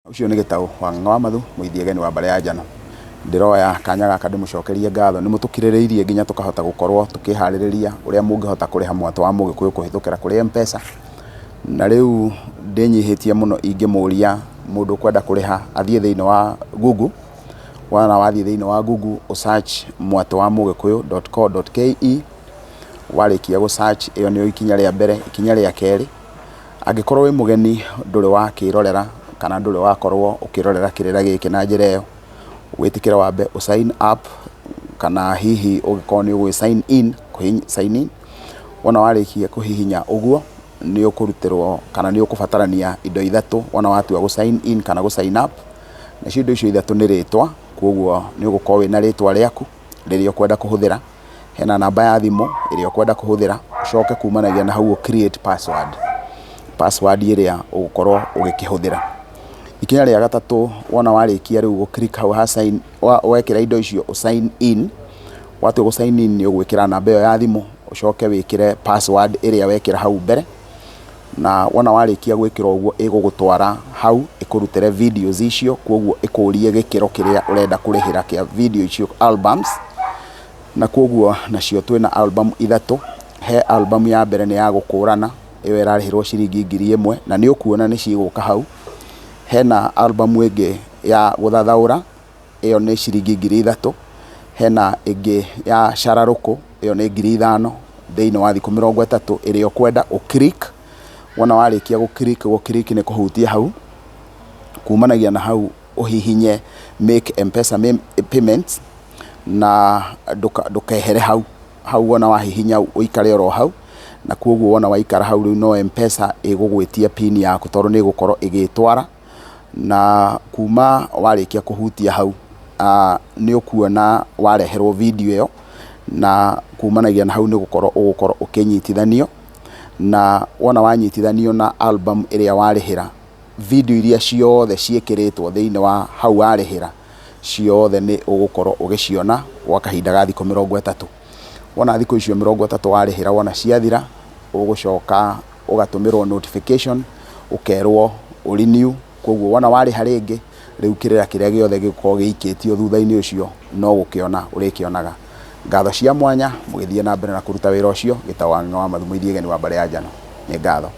Ucio nĩ Gĩtaũ wa Ng'ang'a wa Mathu, mũithiageni wa Mbare ya Njano. Ndiroya kanya gaka ndimucokerie ngatho nĩ mũtukirĩrĩirie nginya tukahota gukorwo tukiharĩrĩria uria mũngĩhota kũrĩha mwatũ wa Mũgĩkũyũ kũhĩtũkĩra kũrĩ M-Pesa. Na rĩu ndĩnyihĩtie mũno ingĩmũria mũndũ kwenda kũrĩha athiĩ thĩinĩ wa Google. Wana wathiĩ thĩinĩ wa Google search mwatũ wa Mũgĩkũyũ.co.ke. Warĩkia search ĩyo nĩyo ikinya rĩa mbere. Ikinya rĩa kerĩ, angĩkorwo wĩ mũgeni ndũrĩ wakĩrorera kana ndũrĩ wakorwo ũkĩrorera kĩrĩra gĩkĩ na njĩra ĩyo, wĩtĩkĩre wambe sign up kana hihi ũgĩkorwo nĩ ũgwĩ sign in, sign in. Wona warĩkia kũhihinya ũguo nĩ ũkũrutĩrwo kana nĩ ũkũbatarania indo ithatũ wona watua sign in kana sign up. Nacio indo icio ithatũ nĩ rĩtwa, koguo nĩ ũgũkorwo wĩna rĩtwa rĩaku rĩrĩa ũkwenda kũhũthĩra. Hena namba ya thimũ ĩrĩa ũkwenda kũhũthĩra, ucoke kumanagia na hau create password. Password ĩrĩa ũgũkorwo ũgĩkĩhũthĩra. Ikinya rĩa gatatũ, wona warĩkia rĩu click hau ha sign, wekĩra indo icio sign in. Watua sign in nĩ ũgwĩkĩra namba ĩyo ya thimũ, ucoke wĩkĩre password ĩrĩa wekĩra hau mbere. Na wona warĩkia gwĩkĩra ũguo ĩgũgũtwara hau ĩkũrutĩre videos icio, koguo ĩkũrie gĩkĩro kĩrĩa ũrenda kũrĩhĩra kĩa video icio albums. Na koguo nacio twĩna album ithatũ. He album ya mbere nĩ ya gũkũrana, ĩyo ĩrarĩhĩrwo ciringi 1000 na nĩ ũkuona nĩ cigũka hau. Hena album ĩngĩ ya gũthathaũra, ĩyo nĩ ciringi 3000. Hena ĩngĩ ya cararũkũ, ĩyo nĩ 5000 thĩinĩ wa thikũ 30 ĩrĩa ũkwenda click. Wona warĩkia click nĩ kũhutia hau, kumanagia na hau ũhihinye make M-Pesa payments na ndũkehere hau wona wahihinya ũikare oro hau. Na koguo wona waikara hau rĩu no M-Pesa ĩgũgwĩtia pin yaku tondũ nĩ ĩgũkorwo ĩgĩtwara. Na kuma warĩkia kũhutia hau nĩ ũkuona wareherwo video ĩyo, na kumanagia na hau nĩ ũgũkorwo ũkĩnyitithanio. Na wona wanyitithanio na album ĩrĩa warĩhĩra, video iria ciothe ciĩkĩrĩtwo thĩinĩ wa hau warĩhĩra ciothe nĩ ũgũkorwo ũgĩciona gwa kahinda ga thikũ 30. Wona thikũ icio 30 warĩhĩra wona ciathira, ũgũcoka ũgatũmĩrwo notification ũkerwo renew. Koguo wona warĩha rĩngĩ, rĩu kĩrĩra kĩrĩa gĩothe gĩgũkorwo gĩikĩtio thutha-inĩ ũcio no gũkĩona ũrĩkĩonaga. Ngatho cia mwanya, mũgĩthiĩ na mbere na kũruta wĩra ũcio. Gĩtaũ wa Ng'ang'a wa Mathu, mũithiageni wa Mbare ya Njano. Nĩ ngatho.